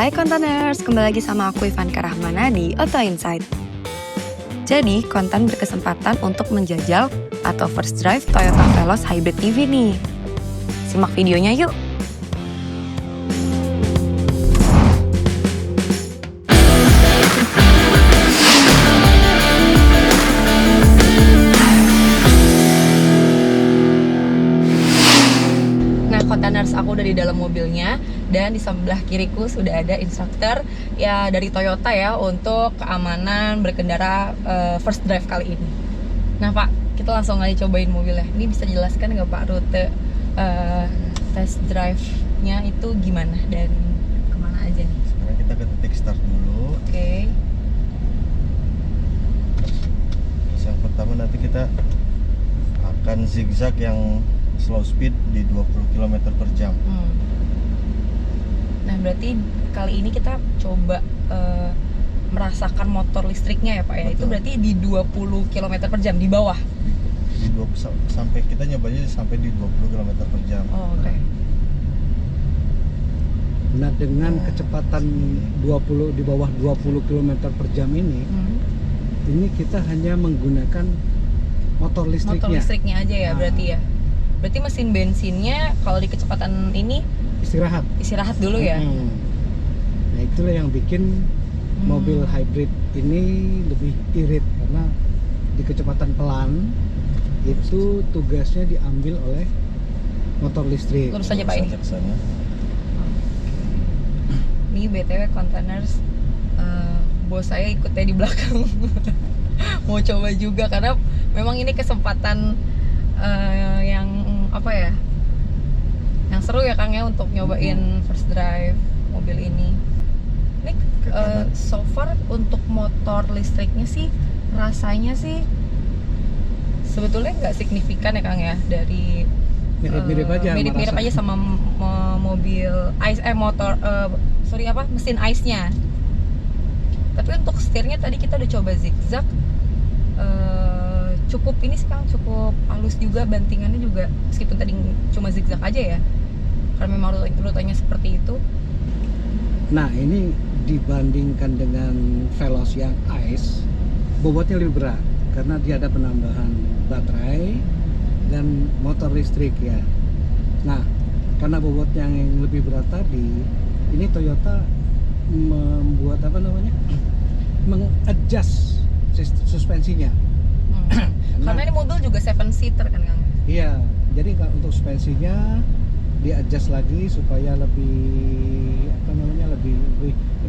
Hai Konteners, kembali lagi sama aku Ivanka Rahmana di Auto Insight. Jadi, konten berkesempatan untuk menjajal atau first drive Toyota Veloz Hybrid EV nih. Simak videonya yuk! Konteners, aku udah di dalam mobilnya dan di sebelah kiriku sudah ada instruktur ya dari Toyota ya untuk keamanan berkendara first drive kali ini. Nah Pak, kita langsung aja cobain mobilnya. Ini bisa jelaskan nggak Pak rute test drive-nya itu gimana dan kemana aja nih? Sekarang kita ke titik start dulu. Oke. Yang pertama nanti kita akan zigzag yang slow speed di 20 km per jam. Nah berarti kali ini kita coba merasakan motor listriknya ya Pak ya. Betul. Itu berarti di 20 km per jam di bawah. Sampai kita nyobanya sampai di 20 km per jam. Oh, oke. Nah dengan kecepatan 20 di bawah 20 km per jam ini kita hanya menggunakan motor listriknya. Motor listriknya aja ya berarti ya. Berarti mesin bensinnya kalau di kecepatan ini istirahat dulu ya. Nah itulah yang bikin mobil hybrid ini lebih irit karena di kecepatan pelan itu tugasnya diambil oleh motor listrik. Lurus aja Pak ini. Kesana. Ini BTW Konteners, bos saya ikutnya di belakang. Mau coba juga karena memang ini kesempatan yang apa ya, yang seru ya Kang ya untuk nyobain first drive mobil ini. Ini so far untuk motor listriknya sih rasanya sih sebetulnya nggak signifikan ya Kang ya, dari Mirip-mirip aja. Mirip-mirip aja sama mobil ice mesin ice-nya. Tapi untuk setirnya tadi kita udah coba zigzag, cukup ini sih Kang, cukup halus juga, bantingannya juga meskipun tadi cuma zigzag aja ya, karena memang rutenya seperti itu. Nah ini dibandingkan dengan Veloz yang ICE, bobotnya lebih berat karena dia ada penambahan baterai dan motor listrik ya. Nah karena bobot yang lebih berat tadi, ini Toyota membuat mengadjust suspensinya. Karena ini mobil juga 7-seater kan Kang? Iya, jadi untuk suspensinya di-adjust lagi supaya lebih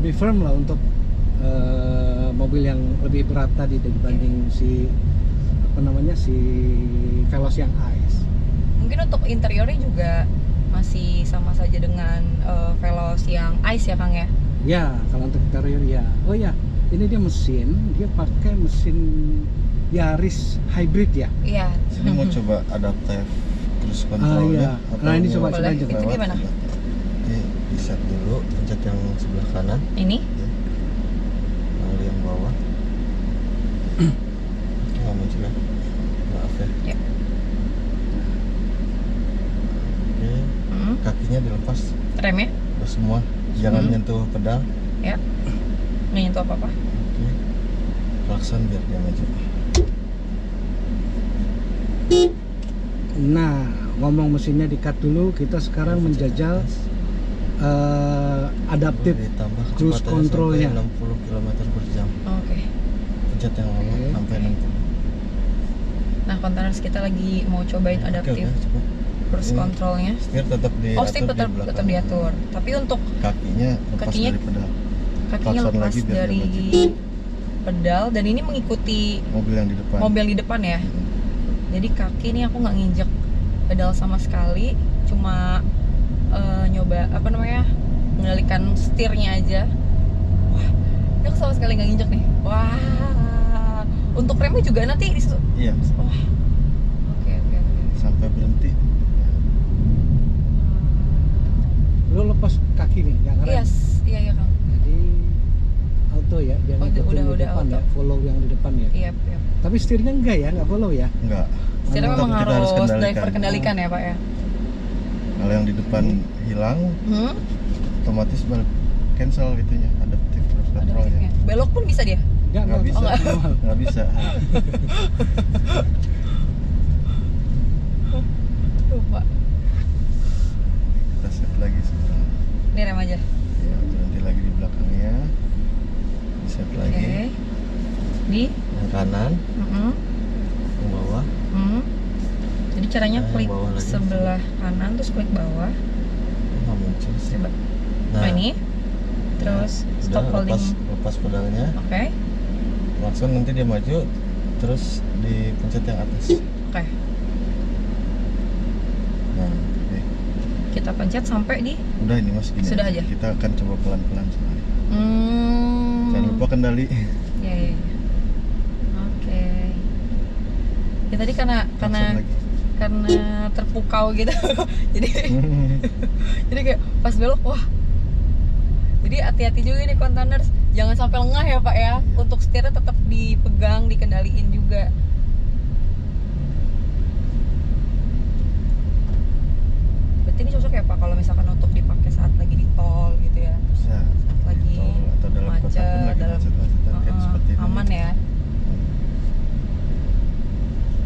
lebih firm lah untuk mobil yang lebih berat tadi dibanding si Veloz yang ICE. Mungkin untuk interiornya juga masih sama saja dengan Veloz yang ICE ya Kang ya? Ya, kalau untuk interior ya. Oh ya, ini dia pakai mesin Yaris hybrid ya? Iya. Sini mau coba adaptif cruise controlnya. Iya. Nah ini coba Boleh. aja. Itu gimana? Oke, di set dulu, pencet yang sebelah kanan. Ini? Lalu yang bawah. Nggak muncul ya? Maaf ya. Ya. Oke, kakinya dilepas. Remnya? Terus semua, jangan nyentuh pedal. Ya. Nggak nyentuh apa-apa. Oke, klakson biar dia maju. Nah, ngomong mesinnya di-cut dulu, kita sekarang menjajal adaptif Ditambah cruise kecepatannya controlnya. sampai 60 km per jam. Oke. Pencet yang lama sampai 60. Nah, Konteners kita lagi mau cobain adaptif Coba. cruise Ini controlnya. Setir tetap diatur. Setir tetap belakang. diatur. Tapi untuk Kakinya lepas Kakinya- dari pedal. kakinya Klakson lepas lagi biar dia dari pedal dan ini mengikuti Mobil yang di depan. mobil di depan ya. Jadi kaki ini aku nggak nginjek pedal sama sekali, cuma nyoba mengendalikan setirnya aja. Wah, ini aku sama sekali nggak nginjek nih. Wah, untuk remnya juga nanti Iya. Wah, oke. Sampai berhenti. Lo lepas kaki nih, jangan rem. Iya Kang. Jadi auto ya, dia ngikutin udah di depan auto. ya, follow yang di depan ya. Iya. Tapi setirnya enggak ya, enggak follow ya. Enggak. Setirnya Tetap memang kita harus harus kendalikan. driver kendalikan ya Pak ya. Kalau yang di depan hilang, otomatis balik cancel itunya, adaptive cruise Ada control tipnya. ya. Belok pun bisa dia. Nggak bisa, manual. nggak bisa. Lupa. Kita set lagi sekarang. Ini rem aja. Ya, berhenti lagi di belakangnya. Set Oke. lagi. Di. Yang kanan, Mm-mm. yang bawah. Hmm. Jadi caranya Nah, yang klik bawah lagi. sebelah kanan terus klik bawah. Nggak muncul sih. Coba. Nah, Oh, ini. Terus udah, stop holding. lepas pedalnya. Oke. Langsung nanti dia maju, terus dipencet yang atas. Oke. Nah, oke. Kita pencet sampai di. Udah ini mas gini. Sudah aja? Kita akan coba pelan-pelan sekali. Jangan lupa Ya, kendali. ya, ya. Oke. Ya tadi karena Langsung lagi. terpukau gitu. jadi kayak pas belok wah. Jadi hati-hati juga nih kontainers, jangan sampai lengah ya Pak ya. Untuk setirnya tetap dipegang, dikendaliin juga. Berarti ini cocok ya Pak kalau misalkan untuk dipakai saat lagi di tol gitu ya. Bisa. Lagi Di tol atau dalam kota pun macet, lagi dalam- macet-macetan kayak seperti ini. aman ya.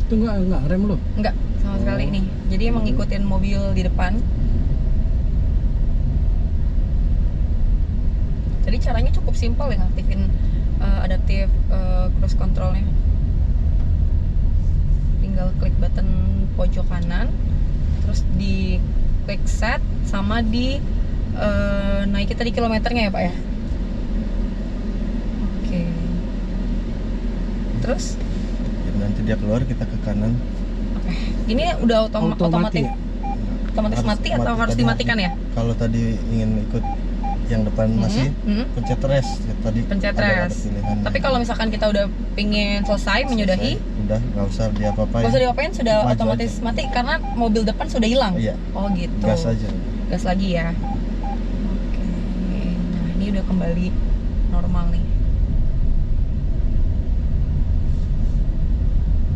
Itu enggak rem lo. Enggak, sama sekali Oh. nih. Jadi emang ngikutin mobil di depan. Jadi caranya cukup simpel ya ngaktifin adaptive cruise controlnya. Tinggal klik button pojok kanan, terus di klik set sama di naikin tadi kilometernya ya Pak ya. Oke. Terus, Jadi nanti dia keluar kita ke kanan. oke. Ini udah otomatis ya? otomatis Harus mati atau harus tadi- dimatikan ya? Kalau tadi ingin ikut yang depan masih Mhm. pencet rest ya, tadi Pencet ada rest. pilihannya. Tapi kalau misalkan kita udah pingin selesai menyudahi, Selesai, udah nggak usah diapa-apain. nggak usah diapain, sudah Maju otomatis aja. mati karena mobil depan sudah hilang. Iya, Oh gitu. gas aja. Gas lagi ya. Oke. Nah ini udah kembali normal nih.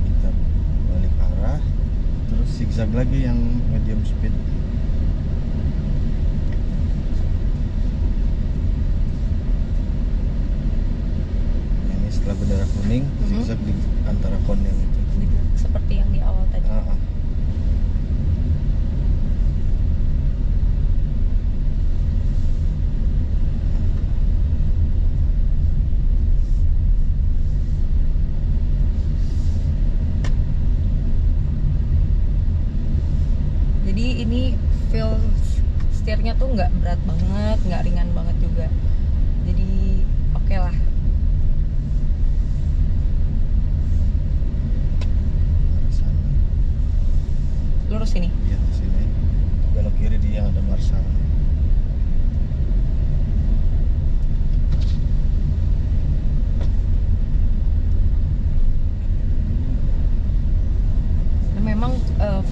Kita balik arah, terus zigzag lagi yang medium speed. Nah, ini setelah bendera kuning, zigzag di antara kon yang itu. Gitu, seperti yang di awal tadi. Ah, ah. Jadi ini feel setirnya tuh nggak berat banget, nggak ringan banget juga. Jadi oke lah. Arah sana. Lurus ini. Iya, di sini. Belok kiri di yang ada Marsal. Nah, memang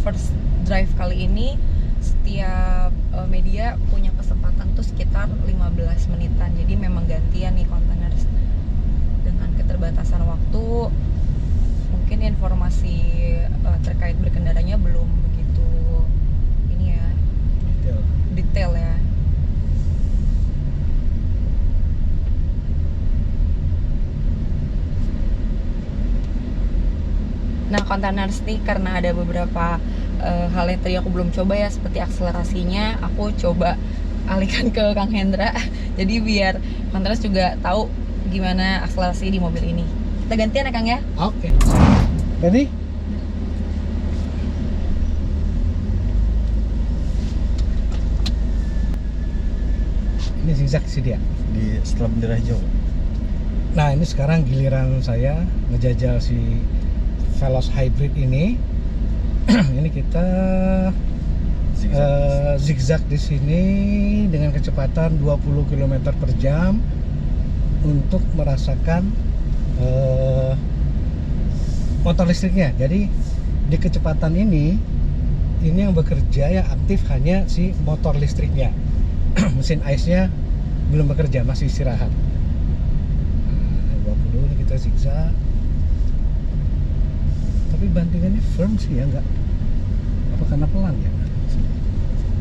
first drive kali ini setiap media punya kesempatan tuh sekitar 15 menitan. Jadi memang gantian nih kontainers. Dengan keterbatasan waktu, mungkin informasi terkait berkendaranya belum begitu ini ya, detail ya. Nah, kontainers nih karena ada beberapa hal yang tadi aku belum coba ya, seperti akselerasinya aku coba alihkan ke Kang Hendra. Jadi biar kontainers juga tahu gimana akselerasi di mobil ini. Kita gantian ya Kang ya. Oke. Ready? Ini zigzag sih dia. Di setelah bendera hijau. Nah ini sekarang giliran saya ngejajal si Veloz Hybrid ini. Ini kita Zigzag. zigzag di sini dengan kecepatan 20 km per jam untuk merasakan motor listriknya. Jadi di kecepatan ini yang bekerja, yang aktif hanya si motor listriknya. Mesin ICE-nya belum bekerja, masih istirahat. Nah, 20 ini kita zigzag. Tapi bantingannya firm sih ya, enggak. Apa karena pelan ya?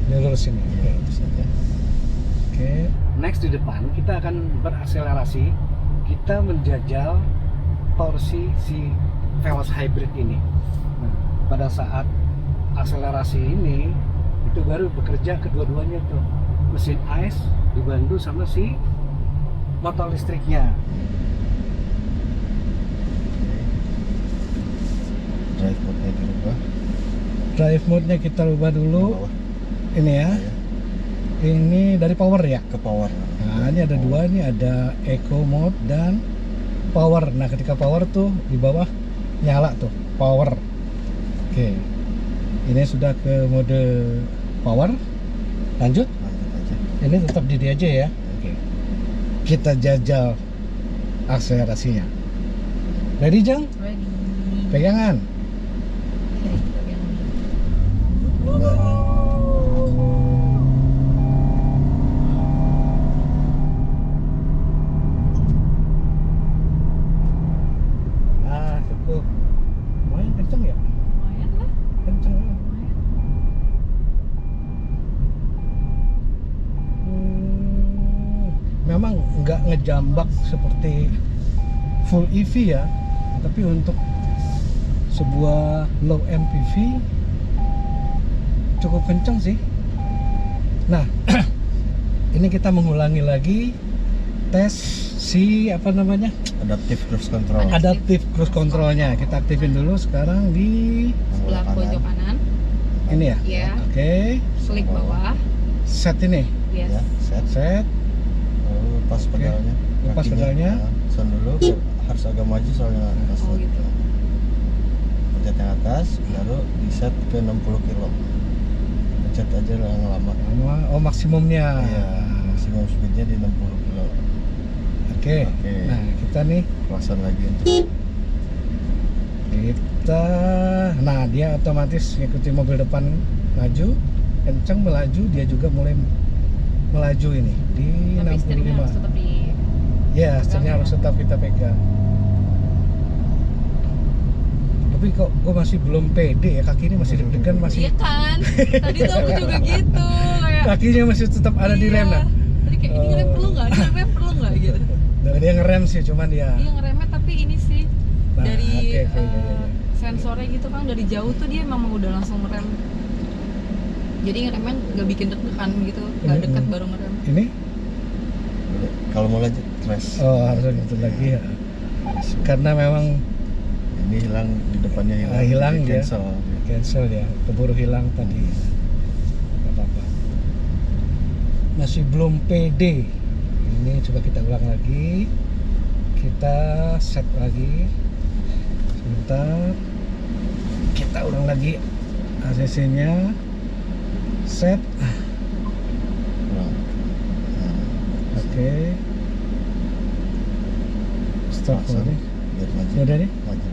Ini lurus ini. Iya, itu saja. Oke. next di depan kita akan berakselerasi. Kita menjajal torsi si Veloz Hybrid ini. Nah, pada saat akselerasi ini itu baru bekerja kedua-duanya tuh, mesin ICE dibantu sama si motor listriknya. Drive mode-nya dirubah. Drive mode-nya kita rubah dulu. Bawah. Ini ya. Ya, Ini dari power ya. ke power. Nah, ini ada dua, ini ada eco mode dan power. Nah, ketika power tuh di bawah nyala tuh, power. Oke. Ini sudah ke mode power. Lanjut. Lanjut aja. Ini tetap di dia aja ya. Oke. Kita jajal akselerasinya. Ready, Jang? Ready. Pegangan. Oke, kita pegang. Ah, cukup. Lumayan kenceng ya? Lumayan lah. Kenceng. Lumayan. Memang nggak ngejambak seperti full EV ya, tapi untuk sebuah low MPV cukup kenceng sih. Nah, ini kita mengulangi lagi tes si apa namanya, Adaptive cruise control. adaptive cruise controlnya. Kita aktifin dulu sekarang di Sebelah pojok kanan. ini ya. Iya. Oke, Selip bawah. set ini, Yes. Ya, set. set. Lalu lepas pedalnya. Lepas Kakinya, pedalnya. Son dulu. Harus agak maju soalnya atas. Oh gitu. Pencet yang atas, baru di set ke 60 kilo. Pencet aja lah yang lama. Oh, maksimumnya. Iya, maksimum speednya di 60 kilo. Oke. Oke. Nah, kita nih Kelasan lagi untuk nah dia otomatis ngikuti mobil depan maju, kenceng melaju, dia juga mulai melaju ini di Tapi setirnya harus 65. tetap di. Ya, setirnya harus tetap kita pegang. Tapi kok gue masih belum pede ya, kaki ini masih deg-degan, Iya masih kan? Tadi tuh aku juga gitu kayak. kakinya masih tetap ada di rem. Nah, Tadi kayak ini ngerem perlu nggak? Ini rem perlu nggak gitu? dia ngerem sih, cuman dia Iya ngeremnya tapi ini sih Nah, dari oke, iya. sensornya gitu kan dari jauh tuh dia memang udah langsung ngerem. Jadi ngeremnya nggak bikin deg-degan gitu, nggak Mm-mm. dekat baru ngerem. ini kalau mau lanjut crash. harus gitu lagi ya. Karena memang Ini hilang di depannya hilang. hilang Jadi dia. cancel. Cancel ya, keburu hilang tadi. Gak apa-apa. Masih belum pede. Ini coba kita ulang lagi. Kita set lagi. Sebentar. Kita ulang lagi ACC-nya. Set. Ulang. Nah, Oke. Stop langsung dulu. biar maju. Ya udah nih. Maju.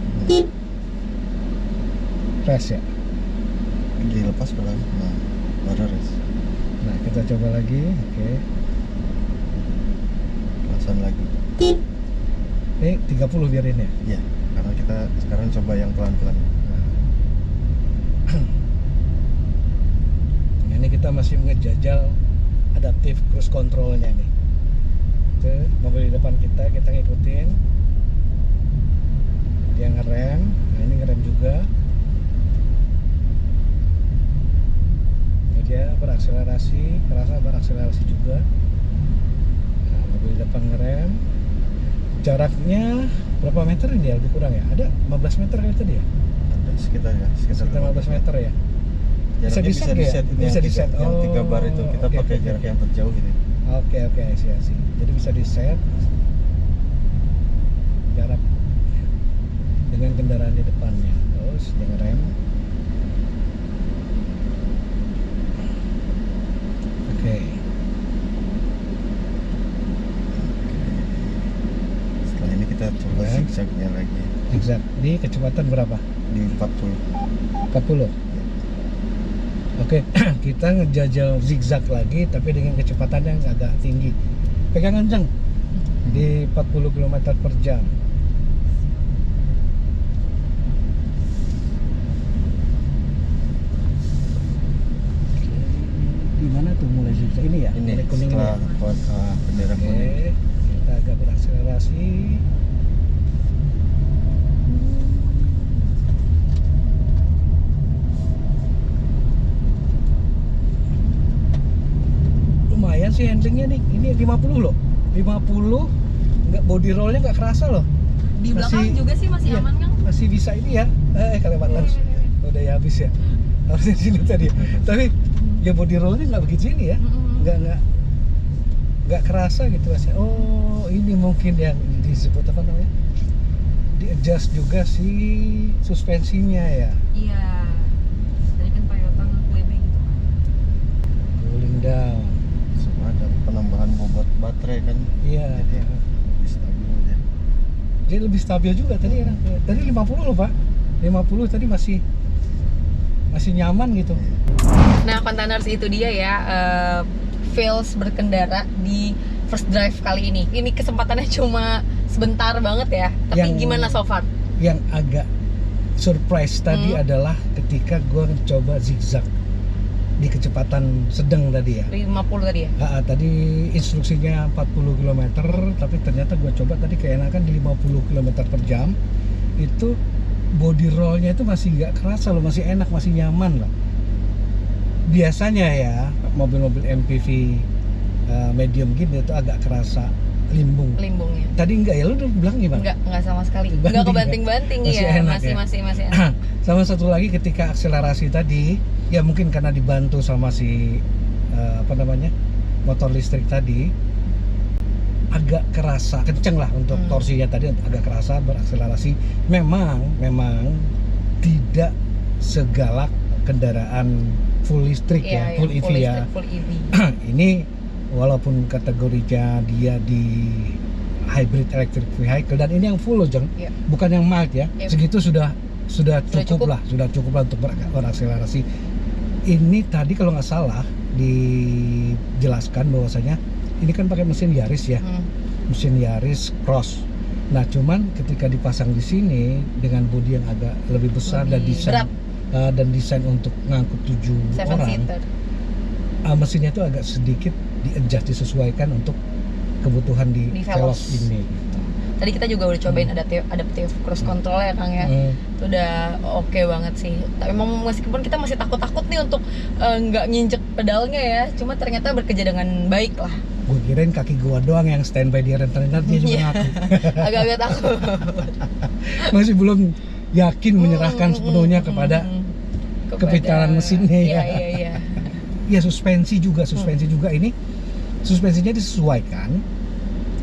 Rest ya. Dilepas pedalnya. Nah, baru rest. Nah, kita coba lagi. Oke. Kelasan lagi. Ini 30 biarin ya. Iya, karena kita sekarang coba yang pelan-pelan. Nah, ini kita masih ngejajal adaptive cruise controlnya nih. Itu mobil di depan kita ngikutin. Dia ngerem, nah ini ngerem juga. Ini dia berakselerasi, kerasa berakselerasi juga. Nah, mobil di depan ngerem. Jaraknya berapa meter ini ya? Lebih kurang ya? Ada 15 meter kali tadi ya? Ada sekitar ya, Sekitar 15 meter ya? Jaraknya bisa nggak ya? di-set ini Bisa yang di-set. yang 3 bar itu kita Oke, pakai oke, jarak oke. yang terjauh ini. Oke, sih. Jadi bisa di set jarak dengan kendaraan di depannya. Terus dia ngerem. Oke. Setelah ini kita coba Ya. zigzagnya lagi Exact. Di kecepatan berapa? di 40. 40. Oke, kita ngejajal zigzag lagi tapi dengan kecepatan yang agak tinggi. Pegangan kenceng di 40 km per jam. Di mana tuh mulai zigzag? zigzag ini ya, Ini warna kuning ini. setelah bendera kuning. Oke, kita agak berakselerasi. Lumayan sih handlingnya nih. Ini 50 loh. 50 nggak, body rollnya nggak kerasa loh. Di belakang Masih- juga sih masih iya. aman kan? Masih bisa ini ya. Kelewatan. Udah ya habis ya. Harusnya di sini tadi. Tapi ya body rollnya nggak begitu ini ya. Nggak kerasa gitu Mas. Oh, ini mungkin yang disebut apa namanya? Di adjust juga si suspensinya ya. Iya. Tadi kan Toyota ngeklaimnya gitu kan. Cooling down. Sama ada penambahan bobot baterai kan. Iya. Jadi lebih stabil dia. Dia lebih stabil juga tadi ya. Tadi 50 loh, Pak. 50 tadi masih nyaman gitu. Iya. Nah, Containers itu dia ya, feels berkendara di first drive kali ini. Ini kesempatannya cuma sebentar banget ya. Tapi Yang- gimana so far? Yang agak surprise tadi adalah ketika gua coba zigzag di kecepatan sedang tadi ya. 50 tadi ya? Tadi instruksinya 40 km, tapi ternyata gua coba tadi keenakan di 50 km per jam. Itu body rollnya itu masih nggak kerasa loh, masih enak, masih nyaman loh. Biasanya ya mobil-mobil MPV medium gini itu agak kerasa limbung. Limbungnya. Tadi enggak ya, lu udah bilang gimana? Enggak sama sekali. Banting Enggak kebanting-banting Masih ya. enak ya? Masih enak. Sama satu lagi ketika akselerasi tadi, ya mungkin karena dibantu sama si motor listrik tadi, agak kerasa kenceng lah untuk torsinya tadi, agak kerasa berakselerasi. Memang tidak segalak kendaraan full listrik Iya, full EV ya. Full EV. Ini walaupun kategorinya dia di hybrid electric vehicle, dan ini yang full loh Jeng, Iya. bukan yang mild ya. Iya. Segitu sudah cukup. cukup lah untuk berakselerasi. Ini tadi kalau nggak salah dijelaskan bahwasanya ini kan pakai mesin Yaris ya, mesin Yaris Cross. Nah cuman ketika dipasang di sini dengan bodi yang agak lebih besar dan Lebih desain berat. desain untuk ngangkut 7 Seven orang, seater. mesinnya itu agak sedikit di-adjust, disesuaikan untuk kebutuhan di Di Veloz Veloz. ini. Tadi kita juga udah cobain adaptive cruise control ya Kang ya. Itu udah oke banget sih. Tapi memang meskipun kita masih takut-takut nih untuk nggak nginjek pedalnya ya, cuma ternyata bekerja dengan baik lah. Gue kirain kaki gua doang yang standby di rem, ternyata dia juga Iya. ngaku. Agak-agak takut. Masih belum yakin menyerahkan sepenuhnya kepada kepintaran mesinnya ya. Iya. Ya suspensi juga ini suspensinya disesuaikan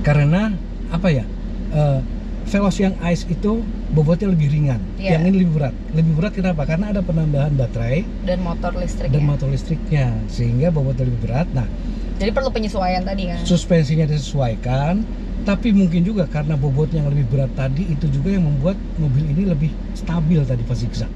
karena apa ya, Veloz yang ICE itu bobotnya lebih ringan, Iya. yang ini lebih berat kenapa? Karena ada penambahan baterai Dan motor listrik dan ya. motor listriknya sehingga bobotnya lebih berat. Nah Jadi perlu penyesuaian tadi kan. suspensinya disesuaikan, tapi mungkin juga karena bobotnya yang lebih berat tadi itu juga yang membuat mobil ini lebih stabil tadi pas zigzag.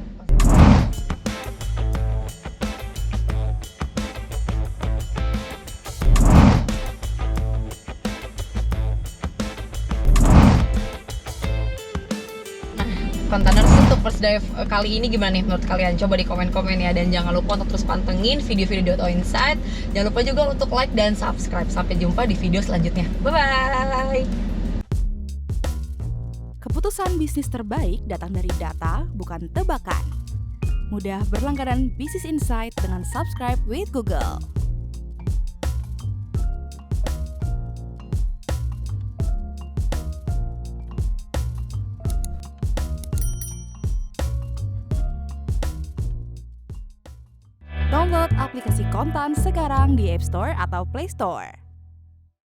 Containers untuk first dive kali ini gimana nih menurut kalian? Coba di komen-komen ya, dan jangan lupa untuk terus pantengin video-video Auto Insight. Jangan lupa juga untuk like dan subscribe. Sampai jumpa di video selanjutnya. Bye-bye. Keputusan bisnis terbaik datang dari data, bukan tebakan. Mudah berlangganan Business Insight dengan subscribe with Google. Download aplikasi Kontan sekarang di App Store atau Play Store.